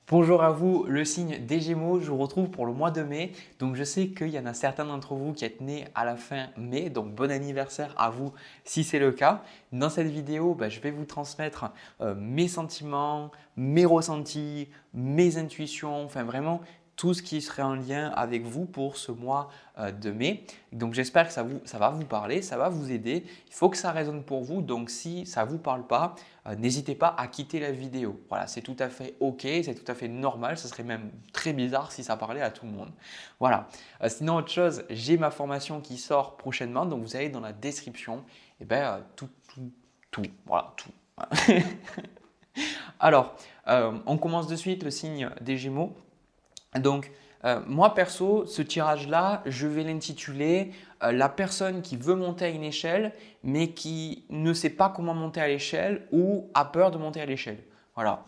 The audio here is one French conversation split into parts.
Bonjour à vous, le signe des Gémeaux, je vous retrouve pour le mois de mai. Donc je sais qu'il y en a certains d'entre vous qui êtes nés à la fin mai, donc bon anniversaire à vous si c'est le cas. Dans cette vidéo, je vais vous transmettre mes sentiments, mes ressentis, mes intuitions, enfin vraiment tout ce qui serait en lien avec vous pour ce mois de mai. Donc j'espère que ça va vous parler, ça va vous aider. Il faut que ça résonne pour vous, donc si ça ne vous parle pas, n'hésitez pas à quitter la vidéo. Voilà, c'est tout à fait OK, c'est tout à fait normal. Ce serait même très bizarre si ça parlait à tout le monde. Voilà. Sinon, autre chose, j'ai ma formation qui sort prochainement. Donc, vous avez dans la description tout. Voilà, tout. Alors, on commence de suite le signe des Gémeaux. Donc, moi perso, ce tirage-là, je vais l'intituler La personne qui veut monter à une échelle, mais qui ne sait pas comment monter à l'échelle ou a peur de monter à l'échelle. Voilà.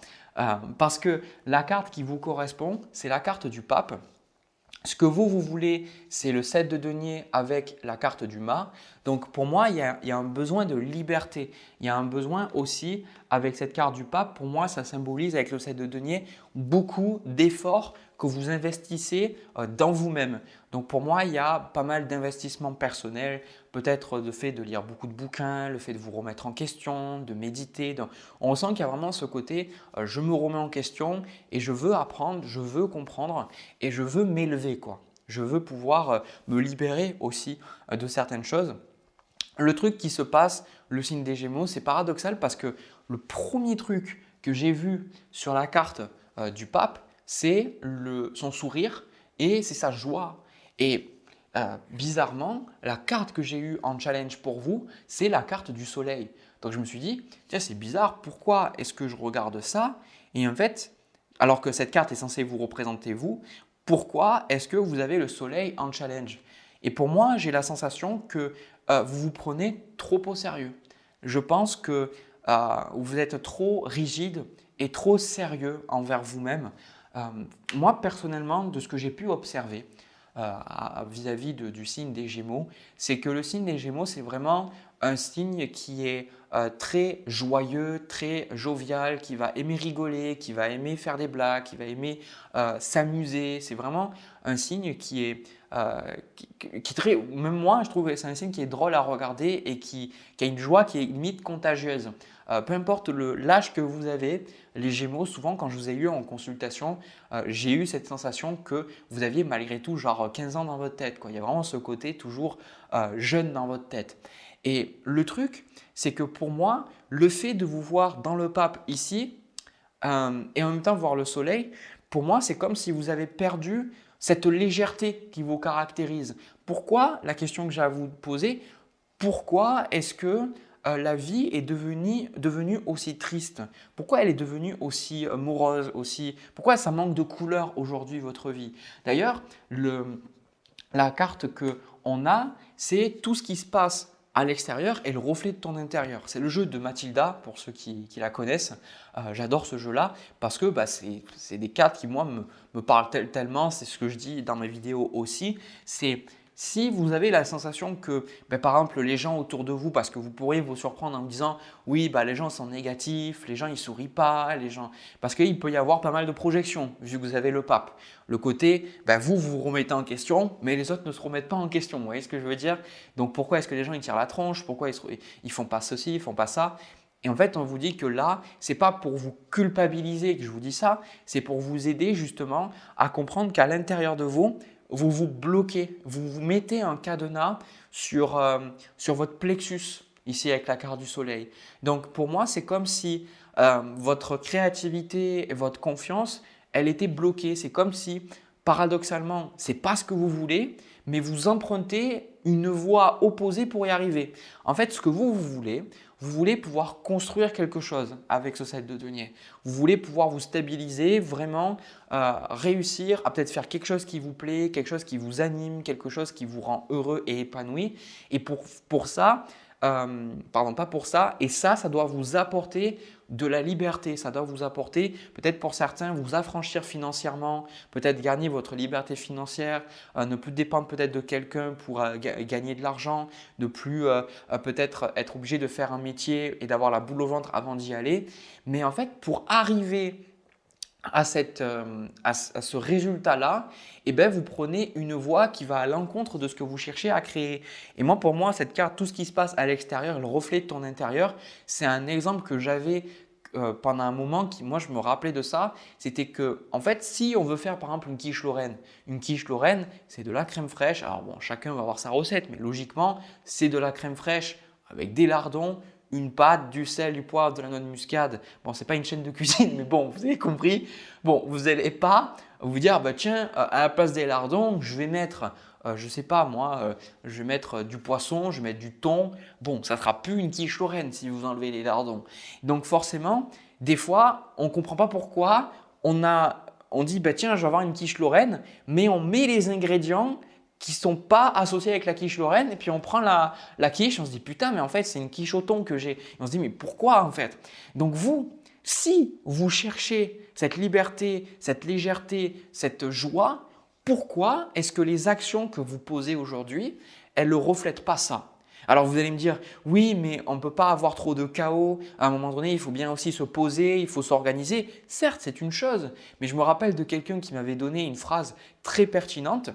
Parce que la carte qui vous correspond, c'est la carte du pape. Ce que vous voulez, c'est le 7 de denier avec la carte du mât. Donc pour moi, il y a un besoin de liberté. Il y a un besoin aussi avec cette carte du pape. Pour moi, ça symbolise avec le 7 de denier beaucoup d'efforts que vous investissez dans vous-même. Donc pour moi, il y a pas mal d'investissements personnels, peut-être le fait de lire beaucoup de bouquins, le fait de vous remettre en question, de méditer. Donc, on ressent qu'il y a vraiment ce côté je me remets en question et je veux apprendre, je veux comprendre et je veux m'élever, quoi. Je veux pouvoir me libérer aussi de certaines choses. Le truc qui se passe, le signe des Gémeaux, c'est paradoxal parce que le premier truc que j'ai vu sur la carte du pape, c'est son sourire et c'est sa joie. Et bizarrement, la carte que j'ai eue en challenge pour vous, c'est la carte du soleil. Donc je me suis dit, tiens, c'est bizarre, pourquoi est-ce que je regarde ça? Et en fait, alors que cette carte est censée vous représenter vous, pourquoi est-ce que vous avez le soleil en challenge? Et pour moi, j'ai la sensation que vous vous prenez trop au sérieux. Je pense que vous êtes trop rigide et trop sérieux envers vous-même. Moi, personnellement, de ce que j'ai pu observer vis-à-vis du signe des Gémeaux, c'est que le signe des Gémeaux, c'est vraiment un signe qui est très joyeux, très jovial, qui va aimer rigoler, qui va aimer faire des blagues, qui va aimer s'amuser. C'est vraiment un signe qui est très, même moi, je trouve que c'est un signe qui est drôle à regarder et qui a une joie qui est limite contagieuse. Peu importe l'âge que vous avez, les Gémeaux, souvent quand je vous ai eu en consultation, j'ai eu cette sensation que vous aviez malgré tout genre 15 ans dans votre tête, quoi. Il y a vraiment ce côté toujours jeune dans votre tête. Et le truc, c'est que pour moi, le fait de vous voir dans le pape ici et en même temps voir le soleil, pour moi, c'est comme si vous avez perdu cette légèreté qui vous caractérise. Pourquoi, la question que j'ai à vous poser, pourquoi est-ce que la vie est devenue aussi triste? Pourquoi elle est devenue aussi morose, pourquoi ça manque de couleur aujourd'hui votre vie? D'ailleurs, la carte qu'on a, c'est tout ce qui se passe à l'extérieur et le reflet de ton intérieur. C'est le jeu de Mathilda, pour ceux qui la connaissent. J'adore ce jeu-là parce que c'est des cartes qui, moi, me parlent tellement. C'est ce que je dis dans mes vidéos aussi. C'est si vous avez la sensation que, par exemple, les gens autour de vous, parce que vous pourriez vous surprendre en me disant « oui, les gens sont négatifs, les gens ils sourient pas, les gens… » Parce qu'il peut y avoir pas mal de projections, vu que vous avez le pape. Le côté, vous vous remettez en question, mais les autres ne se remettent pas en question. Vous voyez ce que je veux dire? Donc pourquoi est-ce que les gens ils tirent la tronche? Pourquoi ils font pas ceci, ils font pas ça? Et en fait, on vous dit que là, ce n'est pas pour vous culpabiliser que je vous dis ça, c'est pour vous aider justement à comprendre qu'à l'intérieur de vous, vous vous bloquez, vous vous mettez un cadenas sur votre plexus, ici avec la carte du soleil. Donc pour moi, c'est comme si votre créativité et votre confiance, elle était bloquée. C'est comme si, paradoxalement, ce n'est pas ce que vous voulez, mais vous empruntez une voie opposée pour y arriver. En fait, ce que vous voulez pouvoir construire quelque chose avec ce 7 de denier. Vous voulez pouvoir vous stabiliser, vraiment réussir à peut-être faire quelque chose qui vous plaît, quelque chose qui vous anime, quelque chose qui vous rend heureux et épanoui. Et pour ça, pas pour ça, et ça doit vous apporter de la liberté, ça doit vous apporter, peut-être pour certains, vous affranchir financièrement, peut-être gagner votre liberté financière, ne plus dépendre peut-être de quelqu'un pour gagner de l'argent, ne plus peut-être être obligé de faire un métier et d'avoir la boule au ventre avant d'y aller. Mais en fait, pour arriver à ce résultat-là, eh ben, vous prenez une voie qui va à l'encontre de ce que vous cherchez à créer. Et moi, pour moi, cette carte, tout ce qui se passe à l'extérieur, le reflet de ton intérieur, c'est un exemple que j'avais pendant un moment qui, moi, je me rappelais de ça. C'était que, en fait, si on veut faire par exemple une quiche Lorraine, c'est de la crème fraîche. Alors bon, chacun va avoir sa recette, mais logiquement, c'est de la crème fraîche avec des lardons, une pâte, du sel, du poivre, de la noix de muscade. Bon, ce n'est pas une chaîne de cuisine, mais bon, vous avez compris. Bon, vous n'allez pas vous dire, bah, tiens, à la place des lardons, je vais mettre, je ne sais pas moi, je vais mettre du poisson, je vais mettre du thon. Bon, ça ne sera plus une quiche Lorraine si vous enlevez les lardons. Donc forcément, des fois, on ne comprend pas pourquoi on dit, bah, tiens, je vais avoir une quiche Lorraine, mais on met les ingrédients qui ne sont pas associés avec la quiche Lorraine. Et puis on prend la quiche, on se dit putain, mais en fait, c'est une quiche au thon que j'ai. Et on se dit, mais pourquoi en fait? Donc vous, si vous cherchez cette liberté, cette légèreté, cette joie, pourquoi est-ce que les actions que vous posez aujourd'hui, elles ne reflètent pas ça? Alors vous allez me dire, oui, mais on ne peut pas avoir trop de chaos. À un moment donné, il faut bien aussi se poser, il faut s'organiser. Certes, c'est une chose, mais je me rappelle de quelqu'un qui m'avait donné une phrase très pertinente.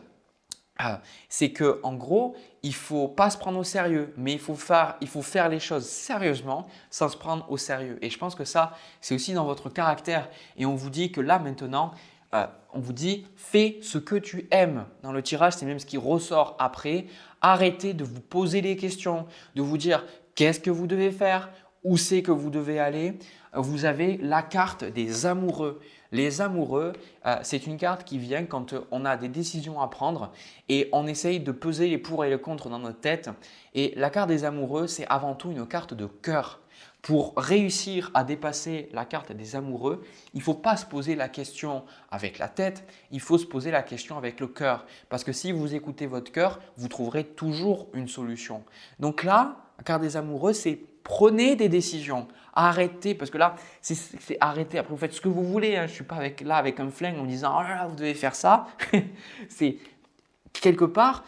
C'est que en gros, il ne faut pas se prendre au sérieux, mais il faut faire les choses sérieusement sans se prendre au sérieux. Et je pense que ça, c'est aussi dans votre caractère. Et on vous dit que là maintenant, on vous dit fais ce que tu aimes. Dans le tirage, c'est même ce qui ressort après. Arrêtez de vous poser des questions, de vous dire qu'est-ce que vous devez faire, où c'est que vous devez aller. Vous avez la carte des amoureux. Les amoureux, c'est une carte qui vient quand on a des décisions à prendre et on essaye de peser les pour et les contre dans notre tête. Et la carte des amoureux, c'est avant tout une carte de cœur. Pour réussir à dépasser la carte des amoureux, il ne faut pas se poser la question avec la tête, il faut se poser la question avec le cœur. Parce que si vous écoutez votre cœur, vous trouverez toujours une solution. Donc là, la carte des amoureux, c'est prenez des décisions. Arrêtez, parce que là, c'est arrêter. Après, vous faites ce que vous voulez. Hein. Je ne suis pas là avec un flingue en me disant « Oh là là, vous devez faire ça ». C'est quelque part,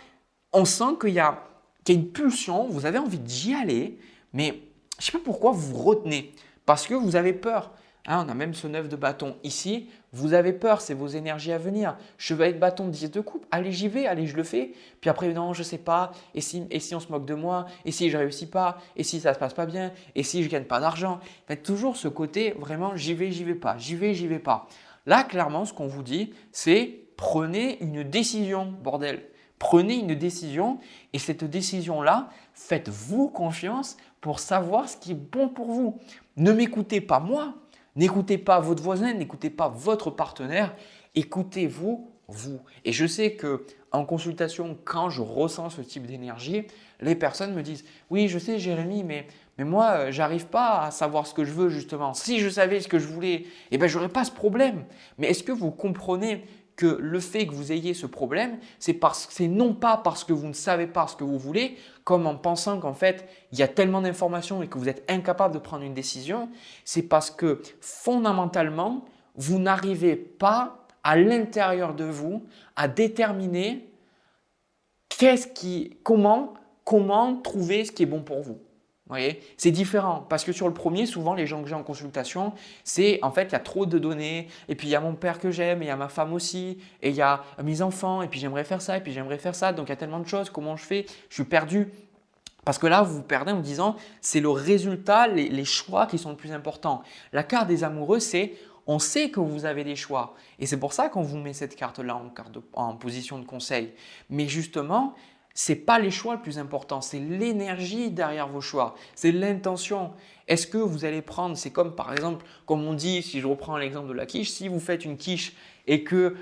on sent qu'il y a une pulsion, vous avez envie d'y aller, mais je ne sais pas pourquoi vous vous retenez. Parce que vous avez peur. Hein, on a même ce 9 de bâton ici. Vous avez peur, c'est vos énergies à venir. Chevalier de bâton, 10 de coupe. Allez, j'y vais, allez, je le fais. Puis après, non, je ne sais pas. Et si on se moque de moi? Et si je ne réussis pas? Et si ça ne se passe pas bien? Et si je ne gagne pas d'argent? Faites toujours ce côté vraiment j'y vais pas. J'y vais pas. Là, clairement, ce qu'on vous dit, c'est prenez une décision, bordel. Prenez une décision et cette décision-là, faites-vous confiance pour savoir ce qui est bon pour vous. Ne m'écoutez pas moi, n'écoutez pas votre voisin, n'écoutez pas votre partenaire, écoutez-vous, vous. Et je sais que en consultation, quand je ressens ce type d'énergie, les personnes me disent « Oui, je sais Jérémy, mais moi, j'arrive pas à savoir ce que je veux justement. Si je savais ce que je voulais, eh ben, j'aurais pas ce problème. » Mais est-ce que vous comprenez que le fait que vous ayez ce problème, c'est non pas parce que vous ne savez pas ce que vous voulez, comme en pensant qu'en fait, il y a tellement d'informations et que vous êtes incapable de prendre une décision, c'est parce que fondamentalement, vous n'arrivez pas à l'intérieur de vous à déterminer comment trouver ce qui est bon pour vous. Vous voyez, c'est différent parce que sur le premier, souvent les gens que j'ai en consultation, c'est en fait il y a trop de données et puis il y a mon père que j'aime, et il y a ma femme aussi, et il y a mes enfants, et puis j'aimerais faire ça, et puis j'aimerais faire ça, donc il y a tellement de choses, comment je fais? Je suis perdu. Parce que là, vous vous perdez en me disant c'est le résultat, les choix qui sont le plus importants. La carte des amoureux, c'est on sait que vous avez des choix et c'est pour ça qu'on vous met cette carte-là en position de conseil. Mais justement, ce n'est pas les choix le plus important, c'est l'énergie derrière vos choix, c'est l'intention. Est-ce que vous allez prendre, c'est comme par exemple, comme on dit, si je reprends l'exemple de la quiche, si vous faites une quiche et que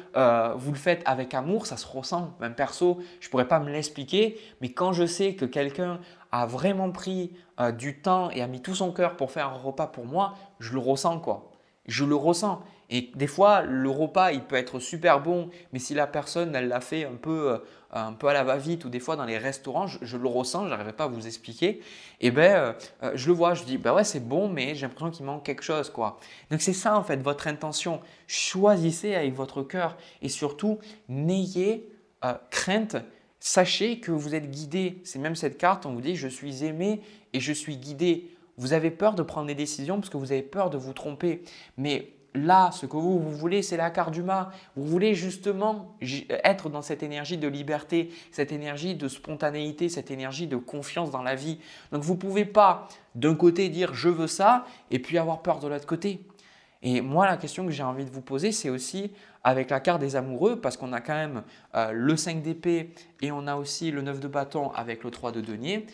vous le faites avec amour, ça se ressent. Même perso, je ne pourrais pas me l'expliquer, mais quand je sais que quelqu'un a vraiment pris du temps et a mis tout son cœur pour faire un repas pour moi, je le ressens quoi. Je le ressens. Et des fois, le repas, il peut être super bon, mais si la personne, elle l'a fait un peu à la va-vite ou des fois dans les restaurants, je le ressens, je n'arriverai pas à vous expliquer. Et je le vois, je dis, ouais, c'est bon, mais j'ai l'impression qu'il manque quelque chose, quoi. Donc, c'est ça, en fait, votre intention. Choisissez avec votre cœur et surtout, n'ayez crainte. Sachez que vous êtes guidé. C'est même cette carte, on vous dit, je suis aimé et je suis guidé. Vous avez peur de prendre des décisions parce que vous avez peur de vous tromper. Mais là, ce que vous voulez, c'est la carte du mât. Vous voulez justement être dans cette énergie de liberté, cette énergie de spontanéité, cette énergie de confiance dans la vie. Donc, vous ne pouvez pas d'un côté dire je veux ça et puis avoir peur de l'autre côté. Et moi, la question que j'ai envie de vous poser, c'est aussi avec la carte des amoureux, parce qu'on a quand même le 5 d'épée et on a aussi le 9 de bâton avec le 3 de denier.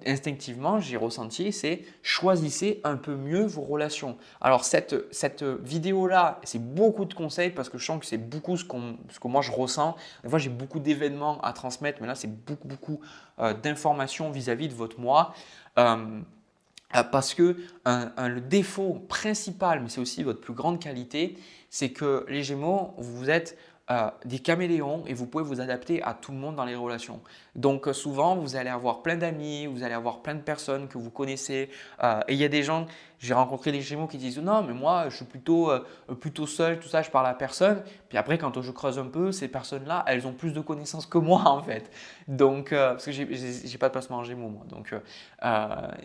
Instinctivement, j'ai ressenti, c'est choisissez un peu mieux vos relations. Alors cette vidéo-là, c'est beaucoup de conseils parce que je sens que c'est beaucoup ce que moi je ressens. Des fois, j'ai beaucoup d'événements à transmettre, mais là, c'est beaucoup d'informations vis-à-vis de votre moi. Parce que le défaut principal, mais c'est aussi votre plus grande qualité, c'est que les Gémeaux, vous êtes des caméléons et vous pouvez vous adapter à tout le monde dans les relations. Donc souvent, vous allez avoir plein d'amis, vous allez avoir plein de personnes que vous connaissez. Et il y a des gens, j'ai rencontré des Gémeaux qui disent non, mais moi je suis plutôt seul, tout ça, je parle à personne. Puis après, quand je creuse un peu, ces personnes-là, elles ont plus de connaissances que moi en fait. Donc, parce que j'ai pas de placement en Gémeaux moi.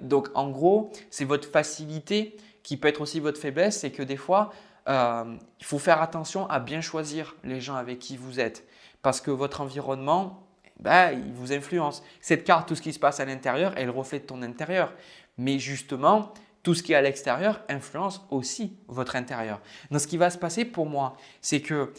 Donc en gros, c'est votre facilité qui peut être aussi votre faiblesse, c'est que des fois, il faut faire attention à bien choisir les gens avec qui vous êtes parce que votre environnement, il vous influence. Cette carte, tout ce qui se passe à l'intérieur, elle reflète ton intérieur. Mais justement, tout ce qui est à l'extérieur influence aussi votre intérieur. Donc, ce qui va se passer pour moi, c'est que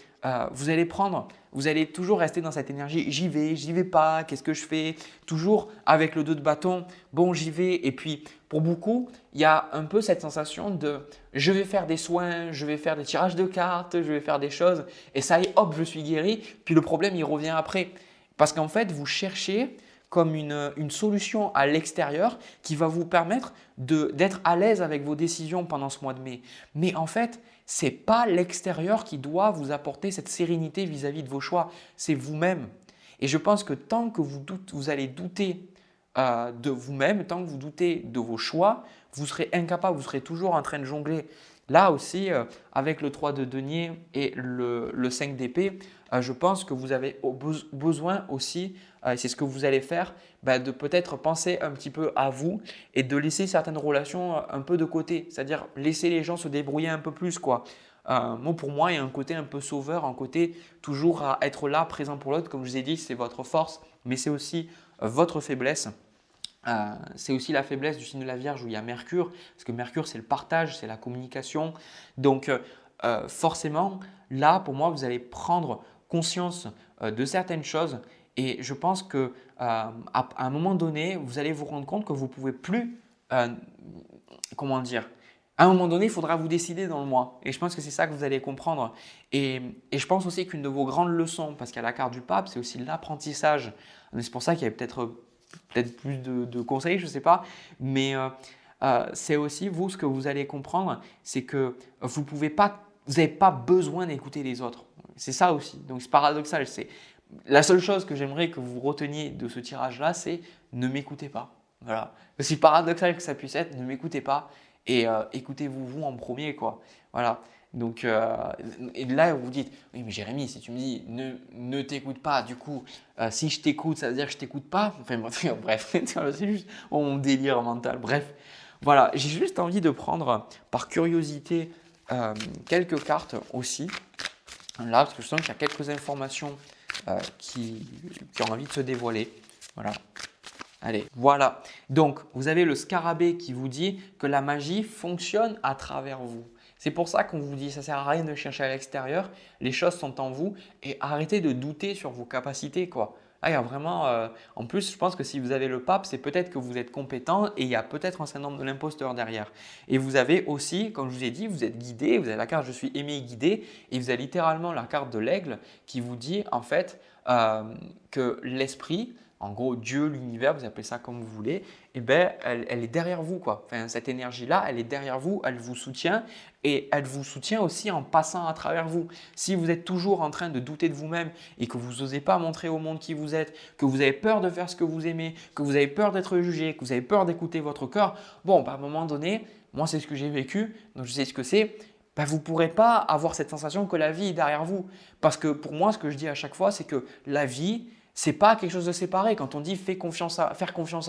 vous allez toujours rester dans cette énergie, j'y vais pas, qu'est-ce que je fais? Toujours avec le 2 de bâton, bon j'y vais. Et puis pour beaucoup, il y a un peu cette sensation de je vais faire des soins, je vais faire des tirages de cartes, je vais faire des choses et ça y est, hop, je suis guéri. Puis le problème, il revient après. Parce qu'en fait, vous cherchez comme une solution à l'extérieur qui va vous permettre d'être à l'aise avec vos décisions pendant ce mois de mai. Mais en fait, ce n'est pas l'extérieur qui doit vous apporter cette sérénité vis-à-vis de vos choix, c'est vous-même. Et je pense que tant que vous allez douter de vous-même, tant que vous doutez de vos choix, vous serez incapable, vous serez toujours en train de jongler. Là aussi, avec le 3 de denier et le 5 d'épée, je pense que vous avez besoin aussi, c'est ce que vous allez faire, de peut-être penser un petit peu à vous et de laisser certaines relations un peu de côté. C'est-à-dire laisser les gens se débrouiller un peu plus, quoi. Pour moi, il y a un côté un peu sauveur, un côté toujours à être là, présent pour l'autre. Comme je vous ai dit, c'est votre force, mais c'est aussi votre faiblesse. C'est aussi la faiblesse du signe de la Vierge où il y a Mercure, parce que Mercure, c'est le partage, c'est la communication. Donc, forcément, là, pour moi, vous allez prendre conscience de certaines choses et je pense qu'à un moment donné, vous allez vous rendre compte que vous ne pouvez plus, comment dire, à un moment donné, il faudra vous décider dans le mois. Et je pense que c'est ça que vous allez comprendre. Et je pense aussi qu'une de vos grandes leçons, parce qu'il y a la carte du pape, c'est aussi l'apprentissage. C'est pour ça qu'il y a peut-être plus de conseils, je ne sais pas. Mais c'est aussi, vous, ce que vous allez comprendre, c'est que vous n'avez pas besoin d'écouter les autres. C'est ça aussi. Donc, c'est paradoxal. La seule chose que j'aimerais que vous reteniez de ce tirage-là, c'est ne m'écoutez pas. Voilà. Aussi paradoxal que ça puisse être, ne m'écoutez pas. Et écoutez-vous vous en premier, quoi. Voilà. Donc, et là, vous vous dites, oui, mais Jérémy, si tu me dis ne t'écoute pas, du coup, si je t'écoute, ça veut dire que je t'écoute pas. Enfin, bref, c'est juste mon délire mental. Bref, voilà, j'ai juste envie de prendre par curiosité quelques cartes aussi. Là, parce que je sens qu'il y a quelques informations qui ont envie de se dévoiler. Voilà. Allez, voilà. Donc, vous avez le scarabée qui vous dit que la magie fonctionne à travers vous. C'est pour ça qu'on vous dit ça ne sert à rien de chercher à l'extérieur, les choses sont en vous et arrêtez de douter sur vos capacités, quoi. Là, il y a vraiment, en plus, je pense que si vous avez le pape, c'est peut-être que vous êtes compétent et il y a peut-être un syndrome de l'imposteur derrière. Et vous avez aussi, comme je vous ai dit, vous êtes guidé, vous avez la carte « Je suis aimé et guidé » et vous avez littéralement la carte de l'aigle qui vous dit en fait que l'esprit, en gros Dieu, l'univers, vous appelez ça comme vous voulez, elle est derrière vous, quoi. Enfin, cette énergie-là, elle est derrière vous, elle vous soutient et elle vous soutient aussi en passant à travers vous. Si vous êtes toujours en train de douter de vous-même et que vous n'osez pas montrer au monde qui vous êtes, que vous avez peur de faire ce que vous aimez, que vous avez peur d'être jugé, que vous avez peur d'écouter votre cœur, à un moment donné, moi c'est ce que j'ai vécu, donc je sais ce que c'est. Vous ne pourrez pas avoir cette sensation que la vie est derrière vous. Parce que pour moi, ce que je dis à chaque fois, c'est que la vie, C'est pas quelque chose de séparé. Quand on dit faire confiance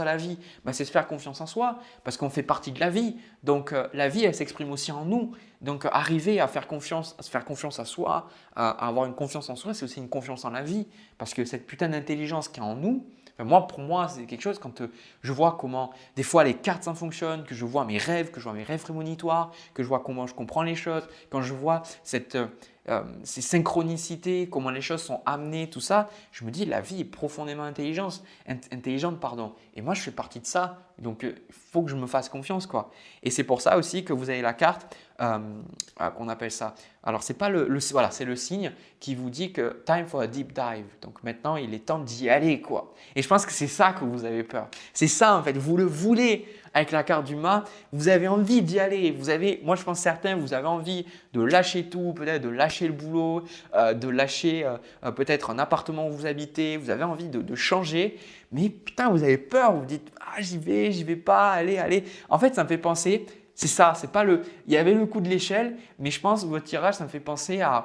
à la vie, ben, c'est se faire confiance en soi parce qu'on fait partie de la vie. Donc la vie, elle s'exprime aussi en nous. Donc arriver à se faire confiance à soi, à avoir une confiance en soi, c'est aussi une confiance en la vie parce que cette putain d'intelligence qui est en nous, enfin, moi, pour moi, c'est quelque chose quand je vois comment des fois les cartes ça fonctionne, que je vois mes rêves, que je vois mes rêves prémonitoires, que je vois comment je comprends les choses, quand je vois ces synchronicités, comment les choses sont amenées, tout ça, je me dis la vie est profondément intelligente, pardon. Et moi, je fais partie de ça. Donc, il faut que je me fasse confiance, quoi. Et c'est pour ça aussi que vous avez la carte qu'on appelle ça. Alors, c'est pas voilà, c'est le signe qui vous dit que time for a deep dive. Donc maintenant, il est temps d'y aller, quoi. Et je pense que c'est ça que vous avez peur. C'est ça, en fait. Vous le voulez avec la carte du mât. Vous avez envie d'y aller. Moi, je pense certains, vous avez envie de lâcher tout, peut-être de lâcher le boulot, de lâcher peut-être un appartement où vous habitez. Vous avez envie de changer. Mais putain, vous avez peur. Vous vous dites, ah, j'y vais pas, allez. En fait, ça me fait penser. C'est ça, c'est pas il y avait le coup de l'échelle, mais je pense que votre tirage, ça me fait penser à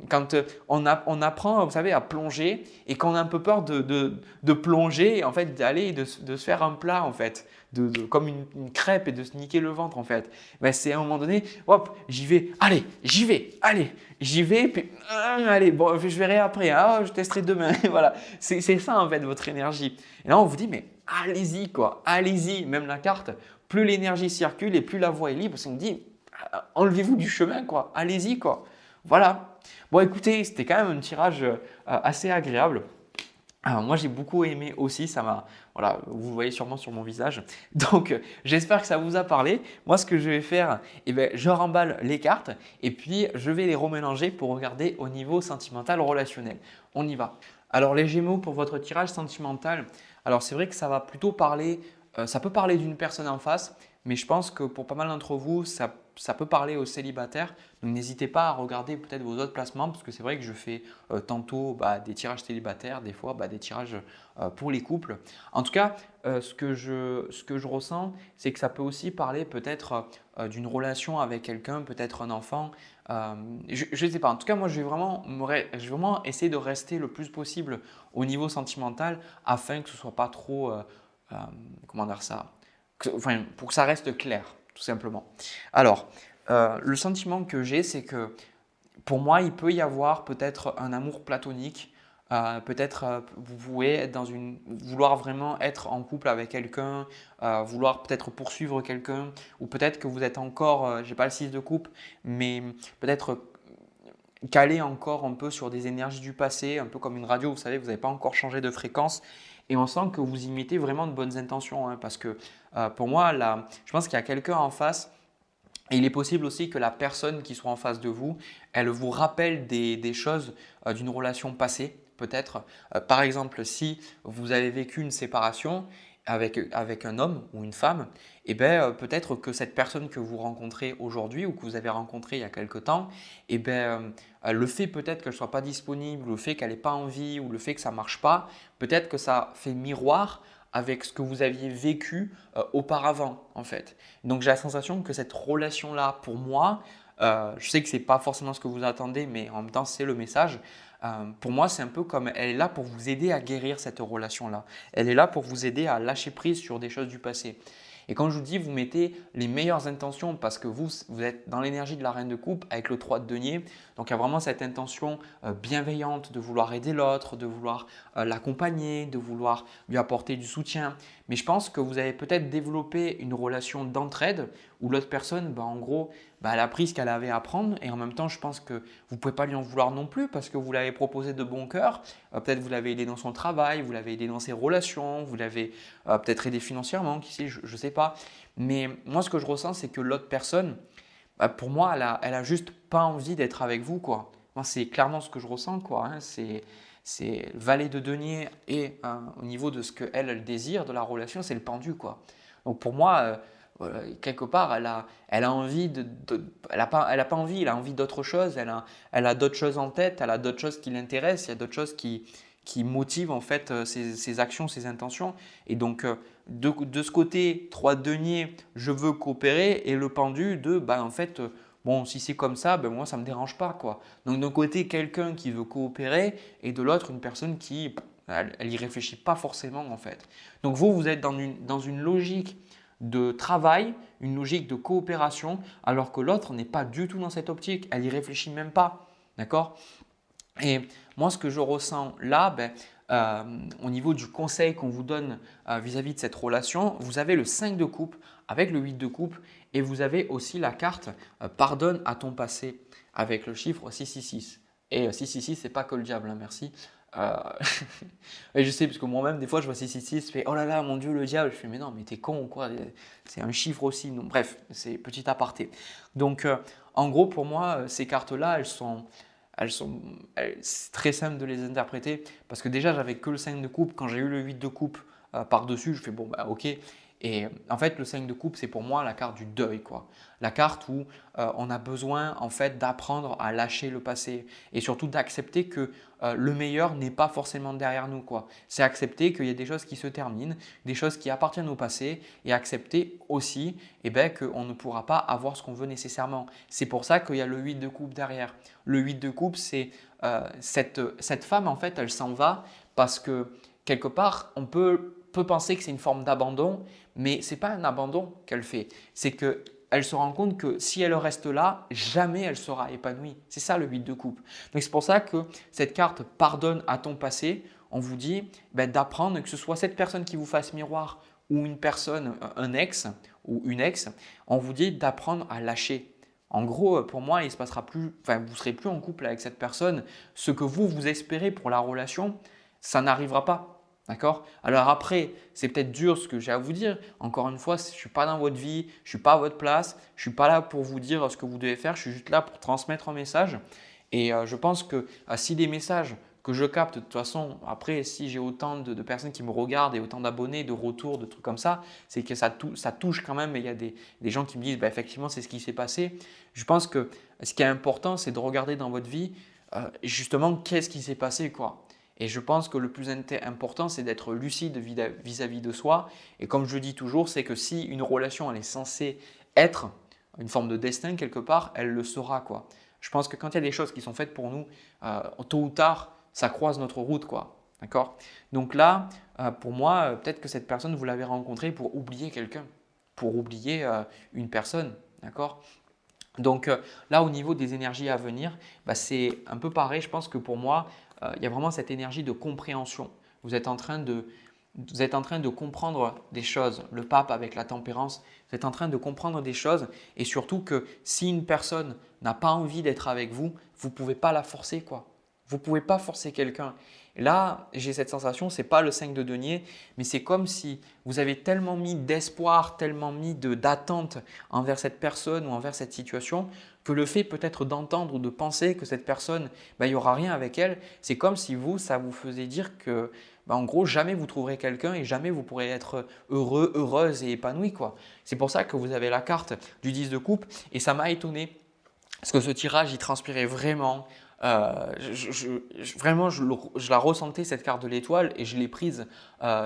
quand on apprend, vous savez, à plonger et qu'on a un peu peur de plonger, en fait, d'aller et de se faire un plat, en fait, comme une crêpe et de se niquer le ventre, en fait. Ben, c'est à un moment donné, hop, j'y vais, j'y vais, puis allez, bon, je verrai après, hein, je testerai demain, voilà. C'est ça, en fait, votre énergie. Et là, on vous dit, mais allez-y, quoi, allez-y, même la carte. Plus l'énergie circule et plus la voie est libre, ça me dit enlevez-vous du chemin, quoi. Allez-y, quoi. Voilà. Bon, écoutez, c'était quand même un tirage assez agréable. Alors, moi, j'ai beaucoup aimé aussi, voilà, vous le voyez sûrement sur mon visage. Donc, j'espère que ça vous a parlé. Moi, ce que je vais faire, je remballe les cartes et puis je vais les remélanger pour regarder au niveau sentimental relationnel. On y va. Alors, les Gémeaux, pour votre tirage sentimental, alors c'est vrai que ça va plutôt parler, ça peut parler d'une personne en face, mais je pense que pour pas mal d'entre vous, ça peut parler aux célibataires. Donc n'hésitez pas à regarder peut-être vos autres placements parce que c'est vrai que je fais tantôt des tirages célibataires, des fois des tirages pour les couples. En tout cas, ce que je ressens, c'est que ça peut aussi parler peut-être d'une relation avec quelqu'un, peut-être un enfant. Je ne sais pas. En tout cas, moi, je vais vraiment essayer de rester le plus possible au niveau sentimental afin que ce ne soit pas trop, comment dire ça, pour que ça reste clair, tout simplement. Alors, le sentiment que j'ai, c'est que pour moi, il peut y avoir peut-être un amour platonique. Peut-être vous pouvez être vouloir vraiment être en couple avec quelqu'un, vouloir peut-être poursuivre quelqu'un, ou peut-être que vous êtes encore, j'ai pas le 6 de coupe, mais peut-être calé encore un peu sur des énergies du passé, un peu comme une radio, vous savez, vous n'avez pas encore changé de fréquence. Et on sent que vous y mettez vraiment de bonnes intentions, hein, parce que pour moi, je pense qu'il y a quelqu'un en face. Et il est possible aussi que la personne qui soit en face de vous, elle vous rappelle des choses d'une relation passée, peut-être. Par exemple, si vous avez vécu une séparation avec un homme ou une femme, peut-être que cette personne que vous rencontrez aujourd'hui ou que vous avez rencontrée il y a quelque temps, le fait peut-être qu'elle ne soit pas disponible, le fait qu'elle n'ait pas envie ou le fait que ça ne marche pas, peut-être que ça fait miroir avec ce que vous aviez vécu auparavant, en fait. Donc, j'ai la sensation que cette relation-là, pour moi, je sais que ce n'est pas forcément ce que vous attendez, mais en même temps, c'est le message. Pour moi, c'est un peu comme elle est là pour vous aider à guérir cette relation-là. Elle est là pour vous aider à lâcher prise sur des choses du passé. Et quand je vous dis, vous mettez les meilleures intentions parce que vous êtes dans l'énergie de la reine de coupe avec le 3 de denier. Donc, il y a vraiment cette intention bienveillante de vouloir aider l'autre, de vouloir l'accompagner, de vouloir lui apporter du soutien. Mais je pense que vous avez peut-être développé une relation d'entraide où l'autre personne, en gros, elle a pris ce qu'elle avait à prendre et en même temps, je pense que vous ne pouvez pas lui en vouloir non plus parce que vous l'avez proposé de bon cœur. Peut-être vous l'avez aidé dans son travail, vous l'avez aidé dans ses relations, vous l'avez peut-être aidé financièrement, qui sait, je ne sais pas. Mais moi, ce que je ressens, c'est que l'autre personne, pour moi, elle a juste pas envie d'être avec vous, quoi. Moi, c'est clairement ce que je ressens, quoi. Hein. C'est valet de denier et au niveau de ce qu'elle désire de la relation, c'est le pendu, quoi. Donc pour moi, quelque part, elle a envie elle a pas envie, elle a envie d'autre chose, elle a d'autres choses en tête, elle a d'autres choses qui l'intéressent, il y a d'autres choses qui motivent en fait ses actions, ses intentions. Et donc de ce côté, 3 deniers, je veux coopérer et le pendu en fait, bon, si c'est comme ça, moi ça ne me dérange pas, quoi. Donc d'un côté, quelqu'un qui veut coopérer et de l'autre, une personne qui Elle y réfléchit pas forcément en fait. Donc vous êtes dans une logique de travail, une logique de coopération, alors que l'autre n'est pas du tout dans cette optique. Elle y réfléchit même pas. D'accord? Et moi, ce que je ressens là, au niveau du conseil qu'on vous donne vis-à-vis de cette relation, vous avez le 5 de coupe avec le 8 de coupe et vous avez aussi la carte pardonne à ton passé avec le chiffre 666. Et 666, ce n'est pas que le diable, hein, merci. Euh, et je sais, parce que moi-même, des fois, je vois 666, je fais oh là là, mon Dieu, le diable. Je fais mais non, mais t'es con ou quoi? C'est un chiffre aussi. Donc, bref, c'est petit aparté. Donc, en gros, pour moi, ces cartes-là, c'est très simple de les interpréter parce que déjà, j'avais que le 5 de coupe. Quand j'ai eu le 8 de coupe par-dessus, je fais bon, bah ok. Et en fait, le 5 de coupe, c'est pour moi la carte du deuil, quoi. La carte où on a besoin en fait d'apprendre à lâcher le passé et surtout d'accepter que le meilleur n'est pas forcément derrière nous, quoi. C'est accepter qu'il y a des choses qui se terminent, des choses qui appartiennent au passé et accepter aussi qu'on ne pourra pas avoir ce qu'on veut nécessairement. C'est pour ça qu'il y a le 8 de coupe derrière. Le 8 de coupe, c'est cette femme, en fait, elle s'en va parce que quelque part, on peut penser que c'est une forme d'abandon, mais ce n'est pas un abandon qu'elle fait. C'est qu'elle se rend compte que si elle reste là, jamais elle sera épanouie. C'est ça le 8 de coupe. Donc c'est pour ça que cette carte pardonne à ton passé. On vous dit d'apprendre que ce soit cette personne qui vous fasse miroir ou une personne, un ex ou une ex, on vous dit d'apprendre à lâcher. En gros, pour moi, il se passera plus, enfin, vous ne serez plus en couple avec cette personne. Ce que vous espérez pour la relation, ça n'arrivera pas. D'accord? Alors après, c'est peut-être dur ce que j'ai à vous dire. Encore une fois, je ne suis pas dans votre vie, je ne suis pas à votre place, je ne suis pas là pour vous dire ce que vous devez faire, je suis juste là pour transmettre un message. Et je pense que si des messages que je capte, de toute façon, après, si j'ai autant de personnes qui me regardent et autant d'abonnés, de retours, de trucs comme ça, c'est que ça touche quand même. Et il y a des gens qui me disent, effectivement, c'est ce qui s'est passé. Je pense que ce qui est important, c'est de regarder dans votre vie, justement, qu'est-ce qui s'est passé, quoi. Et je pense que le plus important, c'est d'être lucide vis-à-vis de soi. Et comme je dis toujours, c'est que si une relation elle est censée être une forme de destin quelque part, elle le sera, quoi. Je pense que quand il y a des choses qui sont faites pour nous, tôt ou tard, ça croise notre route, quoi. D'accord? Donc là, pour moi, peut-être que cette personne, vous l'avez rencontrée pour oublier quelqu'un, pour oublier une personne. D'accord? Donc là, au niveau des énergies à venir, c'est un peu pareil. Je pense que pour moi, il y a vraiment cette énergie de compréhension. Vous êtes en train de comprendre des choses. Le pape avec la tempérance, vous êtes en train de comprendre des choses et surtout que si une personne n'a pas envie d'être avec vous, vous ne pouvez pas la forcer, quoi. Vous ne pouvez pas forcer quelqu'un. Et là, j'ai cette sensation, ce n'est pas le 5 de denier, mais c'est comme si vous avez tellement mis d'espoir, tellement mis d'attente envers cette personne ou envers cette situation que le fait peut-être d'entendre ou de penser que cette personne, il n'y aura rien avec elle, c'est comme si ça vous faisait dire que, en gros, jamais vous trouverez quelqu'un et jamais vous pourrez être heureux, heureuse et épanoui, quoi. C'est pour ça que vous avez la carte du 10 de coupe et ça m'a étonné parce que ce tirage, il transpirait vraiment. Vraiment, je la ressentais cette carte de l'étoile et je l'ai prise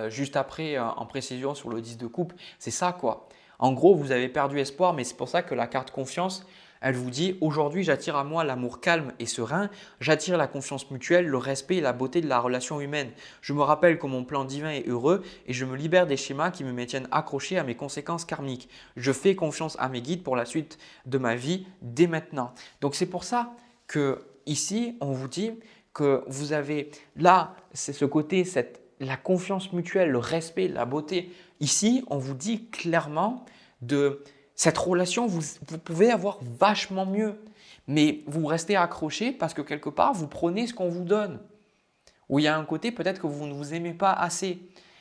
juste après en précision sur le 10 de coupe. C'est ça, quoi. En gros, vous avez perdu espoir, mais c'est pour ça que la carte confiance, elle vous dit aujourd'hui, j'attire à moi l'amour calme et serein, j'attire la confiance mutuelle, le respect et la beauté de la relation humaine. Je me rappelle que mon plan divin est heureux et je me libère des schémas qui me maintiennent accroché à mes conséquences karmiques. Je fais confiance à mes guides pour la suite de ma vie dès maintenant. Donc c'est pour ça que ici, on vous dit que vous avez là, c'est ce côté, la confiance mutuelle, le respect, la beauté. Ici, on vous dit clairement de cette relation, vous pouvez avoir vachement mieux, mais vous restez accroché parce que quelque part, vous prenez ce qu'on vous donne. Ou il y a un côté peut-être que vous ne vous aimez pas assez.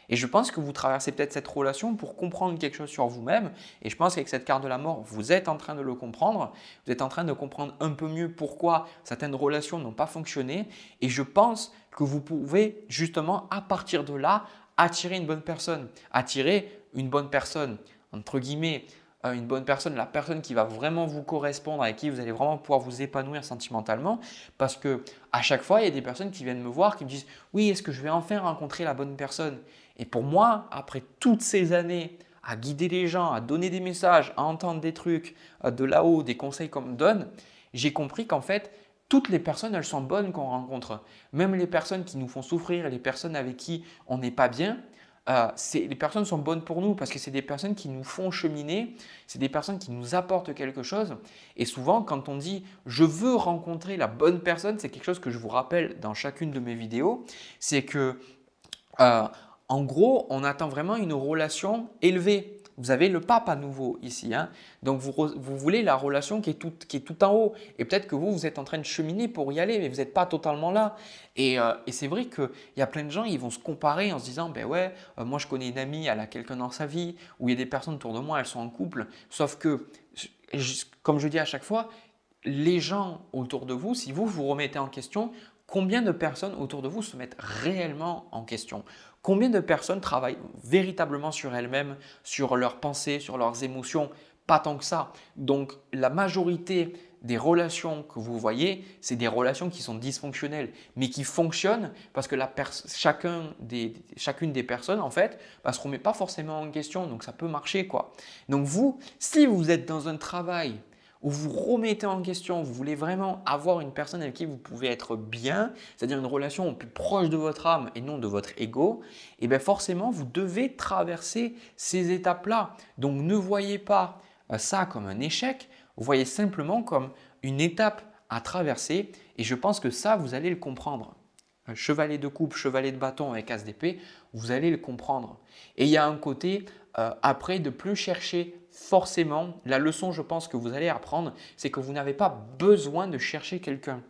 Et je pense que vous traversez peut-être cette relation pour comprendre quelque chose sur vous-même. Et je pense qu'avec cette carte de la mort, vous êtes en train de le comprendre. Vous êtes en train de comprendre un peu mieux pourquoi certaines relations n'ont pas fonctionné. Et je pense que vous pouvez justement, à partir de là, attirer une bonne personne. Attirer une bonne personne, entre guillemets, une bonne personne, la personne qui va vraiment vous correspondre, avec qui vous allez vraiment pouvoir vous épanouir sentimentalement. Parce que à chaque fois, il y a des personnes qui viennent me voir, qui me disent « Oui, est-ce que je vais enfin rencontrer la bonne personne ?» Et pour moi, après toutes ces années à guider les gens, à donner des messages, à entendre des trucs de là-haut, des conseils qu'on me donne, j'ai compris qu'en fait, toutes les personnes, elles sont bonnes qu'on rencontre. Même les personnes qui nous font souffrir, les personnes avec qui on n'est pas bien, les personnes sont bonnes pour nous parce que c'est des personnes qui nous font cheminer, c'est des personnes qui nous apportent quelque chose. Et souvent, quand on dit « je veux rencontrer la bonne personne », c'est quelque chose que je vous rappelle dans chacune de mes vidéos, c'est que en gros, on attend vraiment une relation élevée. Vous avez le pape à nouveau ici, hein. Donc vous voulez la relation qui est tout en haut. Et peut-être que vous êtes en train de cheminer pour y aller, mais vous n'êtes pas totalement là. Et c'est vrai qu'il y a plein de gens, ils vont se comparer en se disant, ben ouais, moi je connais une amie, elle a quelqu'un dans sa vie, ou il y a des personnes autour de moi, elles sont en couple. Sauf que, comme je dis à chaque fois, les gens autour de vous, si vous vous remettez en question, combien de personnes autour de vous se mettent réellement en question? Combien de personnes travaillent véritablement sur elles-mêmes, sur leurs pensées, sur leurs émotions? Pas tant que ça. Donc, la majorité des relations que vous voyez, c'est des relations qui sont dysfonctionnelles, mais qui fonctionnent parce que chacune des personnes, en fait, ne se remet pas forcément en question. Donc, ça peut marcher, quoi. Donc, vous, si vous êtes dans un travail où vous remettez en question, vous voulez vraiment avoir une personne avec qui vous pouvez être bien, c'est-à-dire une relation au plus proche de votre âme et non de votre ego, et bien forcément, vous devez traverser ces étapes-là. Donc, ne voyez pas ça comme un échec, voyez simplement comme une étape à traverser et je pense que ça, vous allez le comprendre. Un chevalier de coupe, chevalier de bâton avec as d'épée, vous allez le comprendre. Et il y a un côté après de plus chercher forcément, la leçon je pense que vous allez apprendre, c'est que vous n'avez pas besoin de chercher quelqu'un.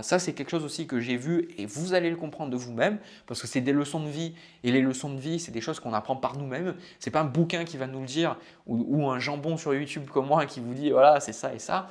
Ça, c'est quelque chose aussi que j'ai vu et vous allez le comprendre de vous-même parce que c'est des leçons de vie et les leçons de vie, c'est des choses qu'on apprend par nous-mêmes. Ce n'est pas un bouquin qui va nous le dire ou un jambon sur YouTube comme moi qui vous dit voilà, c'est ça et ça.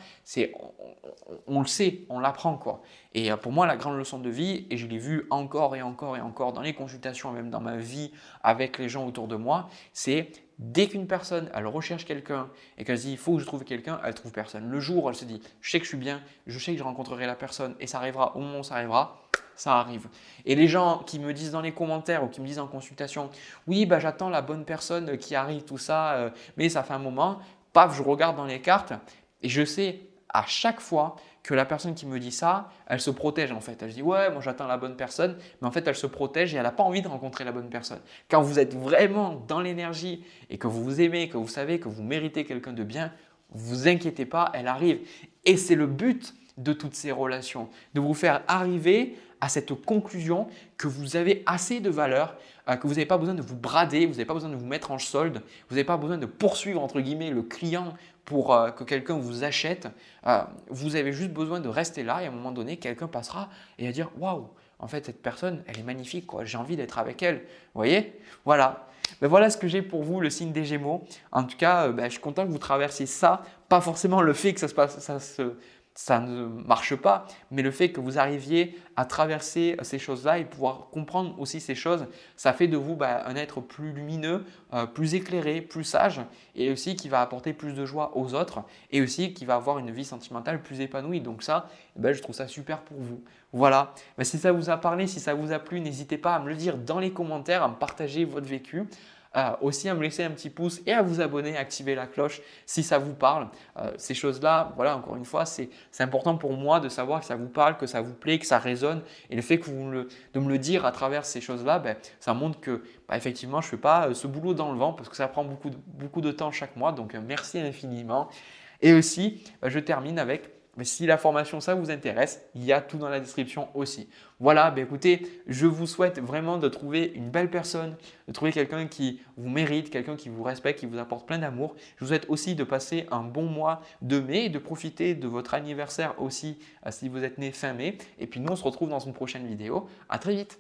On le sait, on l'apprend quoi. Et pour moi, la grande leçon de vie, et je l'ai vu encore et encore et encore dans les consultations et même dans ma vie avec les gens autour de moi, c'est dès qu'une personne, elle recherche quelqu'un et qu'elle se dit il faut que je trouve quelqu'un, elle ne trouve personne. Le jour où elle se dit je sais que je suis bien, je sais que je rencontrerai la personne et ça arrivera au moment où ça arrivera, ça arrive. Et les gens qui me disent dans les commentaires ou qui me disent en consultation oui, bah, j'attends la bonne personne qui arrive, tout ça, mais ça fait un moment, paf, je regarde dans les cartes et je sais à chaque fois que la personne qui me dit ça, elle se protège en fait. Elle se dit ouais, moi j'attends la bonne personne, mais en fait elle se protège et elle n'a pas envie de rencontrer la bonne personne. Quand vous êtes vraiment dans l'énergie et que vous vous aimez, que vous savez que vous méritez quelqu'un de bien, vous inquiétez pas, elle arrive. Et c'est le but de toutes ces relations, de vous faire arriver à cette conclusion que vous avez assez de valeur, que vous n'avez pas besoin de vous brader, vous n'avez pas besoin de vous mettre en solde, vous n'avez pas besoin de poursuivre entre guillemets le client pour que quelqu'un vous achète. Vous avez juste besoin de rester là et à un moment donné, quelqu'un passera et va dire « Waouh, en fait, cette personne, elle est magnifique, quoi. J'ai envie d'être avec elle. » Vous voyez? Voilà. Ben voilà ce que j'ai pour vous, le signe des Gémeaux. En tout cas, je suis content que vous traversiez ça. Pas forcément le fait que ça ne marche pas, mais le fait que vous arriviez à traverser ces choses-là et pouvoir comprendre aussi ces choses, ça fait de vous un être plus lumineux, plus éclairé, plus sage et aussi qui va apporter plus de joie aux autres et aussi qui va avoir une vie sentimentale plus épanouie. Donc ça, je trouve ça super pour vous. Voilà, si ça vous a parlé, si ça vous a plu, n'hésitez pas à me le dire dans les commentaires, à me partager votre vécu. Aussi à me laisser un petit pouce et à vous abonner, à activer la cloche si ça vous parle. Ces choses-là, voilà, encore une fois, c'est important pour moi de savoir que ça vous parle, que ça vous plaît, que ça résonne. Et le fait que de me le dire à travers ces choses-là, ça montre que effectivement, je ne fais pas ce boulot dans le vent parce que ça prend beaucoup de temps chaque mois. Donc, merci infiniment. Et aussi, je termine avec… Mais si la formation, ça vous intéresse, il y a tout dans la description aussi. Voilà, écoutez, je vous souhaite vraiment de trouver une belle personne, de trouver quelqu'un qui vous mérite, quelqu'un qui vous respecte, qui vous apporte plein d'amour. Je vous souhaite aussi de passer un bon mois de mai et de profiter de votre anniversaire aussi si vous êtes né fin mai. Et puis nous, on se retrouve dans une prochaine vidéo. À très vite.